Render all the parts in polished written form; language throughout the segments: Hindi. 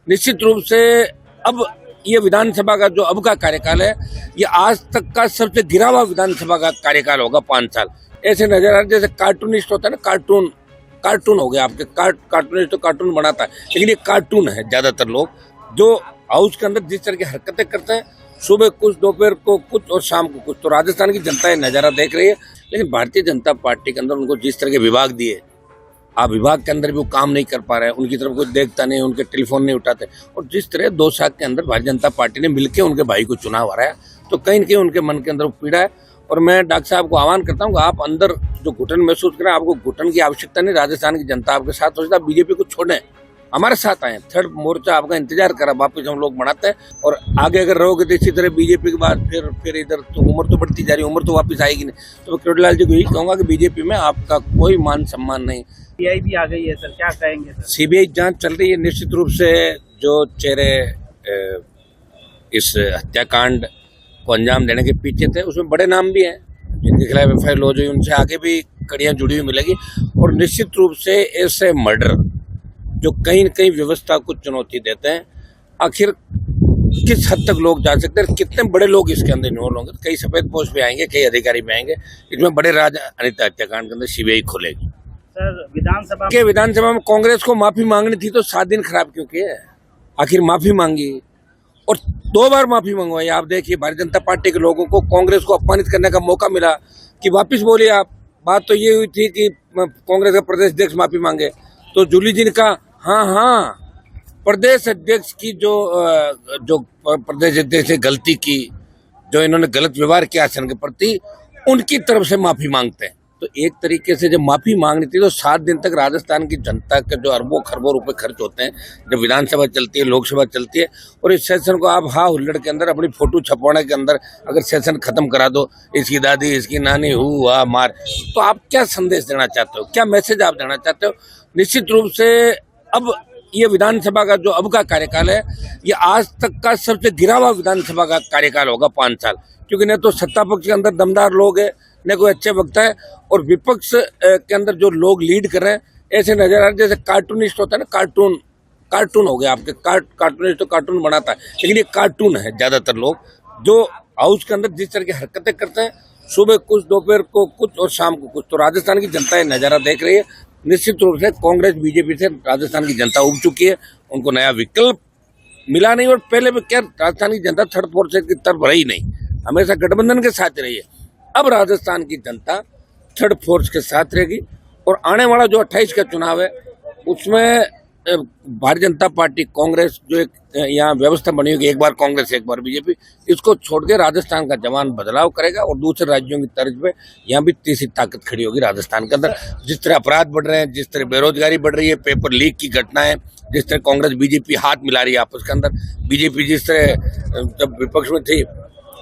निश्चित रूप से अब ये विधानसभा का जो अब का कार्यकाल है, ये आज तक का सबसे गिरा हुआ विधानसभा का कार्यकाल होगा 5 साल। ऐसे नजर आ रहा है जैसे कार्टूनिस्ट होता है ना, कार्टून हो गया आपके। कार्टूनिस्ट तो कार्टून बनाता है, लेकिन ये कार्टून है। ज्यादातर लोग जो हाउस के अंदर जिस तरह की हरकतें करते हैं, सुबह कुछ, दोपहर को कुछ और शाम को कुछ, तो राजस्थान की जनता ये नजारा देख रही है। लेकिन भारतीय जनता पार्टी के अंदर उनको जिस तरह के विभाग दिए, आप विभाग के अंदर भी वो काम नहीं कर पा रहे हैं, उनकी तरफ कोई देखता नहीं, उनके टेलीफोन नहीं उठाते। और जिस तरह 2 साल के अंदर भारतीय जनता पार्टी ने मिलकर उनके भाई को चुनाव हराया, तो कहीं न कहीं उनके मन के अंदर वो पीड़ा है। और मैं डॉक्टर साहब को आह्वान करता हूँ, आप अंदर जो घुटन महसूस करें, आपको घुटन की आवश्यकता नहीं। राजस्थान की जनता आपके साथ हो, बीजेपी को छोड़ें, हमारे साथ आए। थर्ड मोर्चा आपका इंतजार करा, वापस हम लोग बनाते हैं। और आगे अगर रहोगे तो इसी तरह बीजेपी के बाद फिर इधर तो उम्र तो बढ़ती जा रही है, उम्र तो वापस आएगी नहीं। तो मैं किरोड़ीलाल जी को यही कहूंगा कि बीजेपी में आपका कोई मान सम्मान नहीं। सीबीआई भी आ गई है सर, क्या कहेंगे सर? सीबीआई जांच चल रही है। निश्चित रूप से जो चेहरे इस हत्याकांड को अंजाम देने के पीछे थे, उसमें बड़े नाम भी हैं जिनके खिलाफ एफआईआर लॉन्च हुई, उनसे आगे भी कड़ियां जुड़ी हुई मिलेगी। और निश्चित रूप से ऐसे मर्डर जो कहीं न कहीं व्यवस्था को चुनौती देते हैं, आखिर किस हद तक लोग जा सकते हैं, कितने बड़े लोग इसके अंदर इन्वॉल्व होंगे। कई सफेद पोस्ट पे आएंगे, कई अधिकारी भी आएंगे। इसमें बड़े राज अनिता हत्याकांड के अंदर सीबीआई खोलेगी। सर विधानसभा में कांग्रेस को माफी मांगनी थी, तो 7 दिन खराब क्यों किए? आखिर माफी मांगी और 2 बार माफी मंगवाई। आप देखिए, भारतीय जनता पार्टी के लोगों को कांग्रेस को अपमानित करने का मौका मिला कि वापिस बोलिए आप। बात तो ये हुई थी कि कांग्रेस का प्रदेश अध्यक्ष माफी मांगे, तो जूली जी ने कहा हाँ, प्रदेश अध्यक्ष की जो प्रदेश अध्यक्ष ने गलती की, जो इन्होंने गलत व्यवहार किया आसन के प्रति, उनकी तरफ से माफी मांगते हैं। तो एक तरीके से जब माफी मांगनी थी, तो 7 दिन तक राजस्थान की जनता के जो अरबों खरबों रुपए खर्च होते हैं, जब विधानसभा चलती है, लोकसभा चलती है, और इस सेशन को आप हुल्लड़ के अंदर अपनी फोटो छपवाने के अंदर अगर सेशन खत्म करा दो, इसकी दादी, इसकी नानी, हुआ मार, तो आप क्या संदेश देना चाहते हो, क्या मैसेज आप देना चाहते हो? निश्चित रूप से अब ये विधानसभा का जो अब का कार्यकाल है, ये आज तक का सबसे गिरा हुआ विधानसभा का कार्यकाल होगा 5 साल। क्योंकि न तो सत्ता पक्ष के अंदर दमदार लोग है, न कोई अच्छे वक्ता है, और विपक्ष के अंदर जो लोग लीड कर रहे हैं, ऐसे नजर आ रहा है जैसे कार्टूनिस्ट होता है ना, कार्टून हो गया आपके। कार्टूनिस्ट तो कार्टून बनाता है, लेकिन ये कार्टून है। ज्यादातर लोग जो हाउस के अंदर जिस तरह की हरकतें करते हैं, सुबह कुछ, दोपहर को कुछ और शाम को कुछ, तो राजस्थान की जनता ये नजारा देख रही है। निश्चित रूप से कांग्रेस बीजेपी से राजस्थान की जनता उब चुकी है, उनको नया विकल्प मिला नहीं। और पहले भी क्या, राजस्थान की जनता थर्ड फोर्थ की तरफ रही नहीं, हमेशा गठबंधन के साथ रही है। अब राजस्थान की जनता थर्ड फोर्स के साथ रहेगी। और आने वाला जो 28 का चुनाव है, उसमें भारतीय जनता पार्टी, कांग्रेस, जो एक यहाँ व्यवस्था बनी होगी, एक बार कांग्रेस एक बार बीजेपी, इसको छोड़ के राजस्थान का जवान बदलाव करेगा। और दूसरे राज्यों की तर्ज पे यहाँ भी तीसरी ताकत खड़ी होगी राजस्थान के अंदर। जिस तरह अपराध बढ़ रहे हैं, जिस तरह बेरोजगारी बढ़ रही है, पेपर लीक की घटनाएं, जिस तरह कांग्रेस बीजेपी हाथ मिला रही है आपस के अंदर। बीजेपी जिस तरह जब विपक्ष में थी,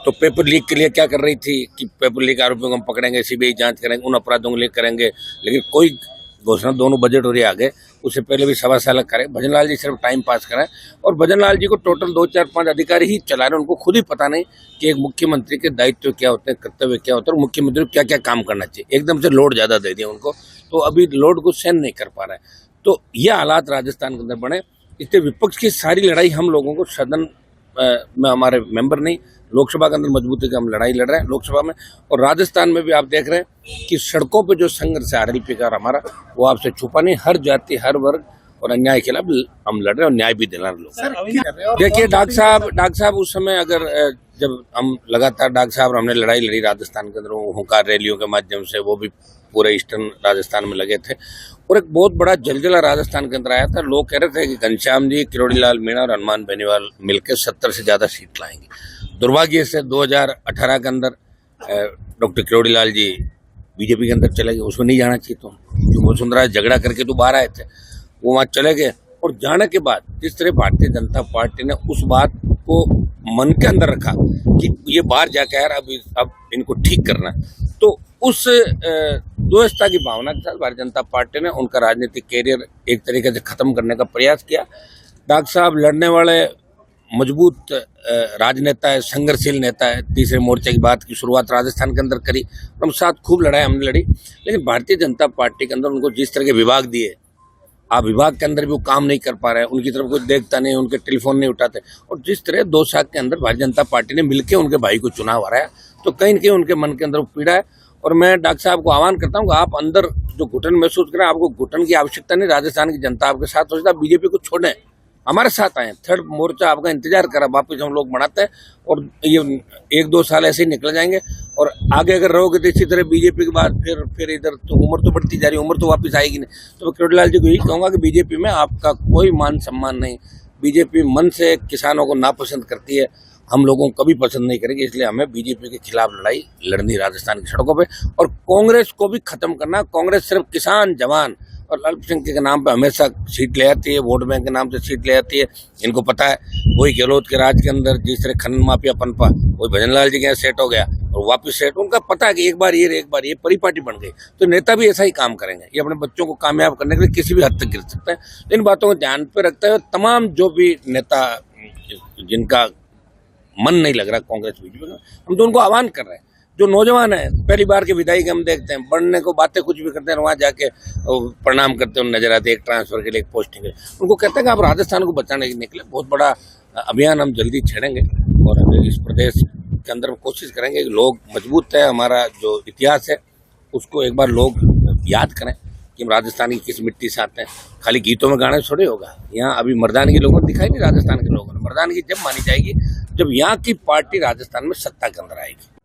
तो पेपर लीक के लिए क्या कर रही थी कि पेपर लीक आरोपियों को हम पकड़ेंगे, सीबीआई जांच करेंगे, उन अपराधों को लीक करेंगे, लेकिन कोई घोषणा, दोनों बजट हो रही है आगे, उससे पहले भी 1.25 साल करें। भजनलाल जी सिर्फ टाइम पास करें, और भजनलाल जी को टोटल 2, 4, 5 अधिकारी ही चला रहे हैं। उनको खुद ही पता नहीं कि एक मुख्यमंत्री के दायित्व क्या होते हैं, कर्तव्य क्या होता है, और मुख्यमंत्री को क्या क्या काम करना चाहिए। एकदम से लोड ज्यादा दे दिया उनको, तो अभी लोड को सहन नहीं कर पा रहा है। तो ये हालात राजस्थान के अंदर बने। इसलिए विपक्ष की सारी लड़ाई हम लोगों को सदन में, हमारे मेंबर नहीं, लोकसभा के अंदर मजबूती की हम लड़ाई लड़ रहे हैं लोकसभा में। और राजस्थान में भी आप देख रहे हैं कि सड़कों पे जो संघर्ष है आरएलपी का हमारा, वो आपसे छुपा नहीं। हर जाति, हर वर्ग और अन्याय के खिलाफ हम लड़ रहे हैं, और न्याय भी दिला रहे लोग। देखिए डॉक्टर साहब उस समय, अगर जब हम लगातार डॉक्टर साहब हमने लड़ाई लड़ी राजस्थान के अंदर, हुंकार रैलियों के माध्यम से, वो भी पूरे ईस्टर्न राजस्थान में लगे थे, और एक बहुत बड़ा जलजला राजस्थान के अंदर आया था। लोग कह रहे थे कि घनश्याम जी, किरोड़ीलाल मीणा और हनुमान बेनीवाल मिलकर 70 से ज्यादा सीट लाएंगे। दुर्भाग्य से 2018 के अंदर डॉक्टर किरोड़ीलाल जी बीजेपी के अंदर चले गए। उसमें नहीं जाना चाहिए, तो वसुंधरा झगड़ा करके तो बाहर आए थे, वो वहां चले गए। और जाने के बाद जिस तरह भारतीय जनता पार्टी ने उस बात को मन के अंदर रखा कि ये बाहर जाके यार अब इनको ठीक करना है, तो उस द्वेषता की भावना के साथ भारतीय जनता पार्टी ने उनका राजनीतिक कैरियर एक तरीके से खत्म करने का प्रयास किया। डॉक्टर साहब लड़ने वाले मजबूत राजनेता है, संघर्षशील नेता है। तीसरे मोर्चे की बात की शुरुआत राजस्थान के अंदर करी, हम साथ खूब लड़ाई हमने लड़ी। लेकिन भारतीय जनता पार्टी के अंदर उनको जिस तरह के विभाग दिए, आप विभाग के अंदर भी वो काम नहीं कर पा रहे हैं, उनकी तरफ कोई देखता नहीं, उनके टेलीफोन नहीं उठाते। और जिस तरह 2 साल के अंदर भारतीय जनता पार्टी ने मिलकर उनके भाई को चुनाव हराया, तो कहीं न कहीं उनके मन के अंदर वो पीड़ा है। और मैं डॉक्टर साहब को आह्वान करता हूँ कि आप अंदर जो घुटन महसूस करें, आपको घुटन की आवश्यकता नहीं, राजस्थान की जनता आपके साथ हो सकता है, बीजेपी को छोड़ें, हमारे साथ आए। थर्ड मोर्चा आपका इंतजार करा, वापस हम लोग बनाते हैं और ये 1-2 साल ऐसे ही निकल जाएंगे। और आगे अगर रहोगे तो इसी तरह बीजेपी के बाद फिर इधर तो उम्र तो बढ़ती जा रही है, उम्र तो वापस आएगी नहीं। तो मैं किरोड़ीलाल जी को यही कहूँगा कि बीजेपी में आपका कोई मान सम्मान नहीं, बीजेपी मन से किसानों को नापसंद करती है, हम लोगों को कभी पसंद नहीं करेंगे। इसलिए हमें बीजेपी के खिलाफ लड़ाई लड़नी राजस्थान की सड़कों पे, और कांग्रेस को भी खत्म करना। कांग्रेस सिर्फ किसान, जवान और अल्पसंख्यक के नाम पे हमेशा सीट ले आती है, वोट बैंक के नाम से सीट ले आती है। इनको पता है वही गहलोत के राज के अंदर जिस तरह खनन माफिया पनपा, वही भजनलाल जी के यहाँ सेट हो गया और वापस सेट। उनका पता है कि एक बार ये परिपाटी बन गई, तो नेता भी ऐसा ही काम करेंगे। ये अपने बच्चों को कामयाब करने के लिए किसी भी हद तक गिर सकता है। तो इन बातों को ध्यान पे रखते हुए तमाम जो भी नेता जिनका मन नहीं लग रहा कांग्रेस बीजेपी में, हम तो उनको आह्वान कर रहे हैं। जो नौजवान है, पहली बार के विधायक हम देखते हैं, बढ़ने को बातें कुछ भी करते हैं, वहाँ जाके प्रणाम करते हुए नजर आते हैं, एक ट्रांसफर के लिए, एक पोस्टिंग के लिए। उनको कहते हैं कि आप राजस्थान को बचाने के निकले। बहुत बड़ा अभियान हम जल्दी छेड़ेंगे और इस प्रदेश के अंदर कोशिश करेंगे कि लोग मजबूत है, हमारा जो इतिहास है उसको एक बार लोग याद करें कि हम राजस्थान की किस मिट्टी से आते हैं। खाली गीतों में गाने थोड़े होगा। यहाँ अभी मर्दानगी लोगों को दिखाई नहीं, राजस्थान के लोगों ने मर्दानगी जब मानी जाएगी जब यहाँ की पार्टी राजस्थान में सत्ता के अंदर आएगी।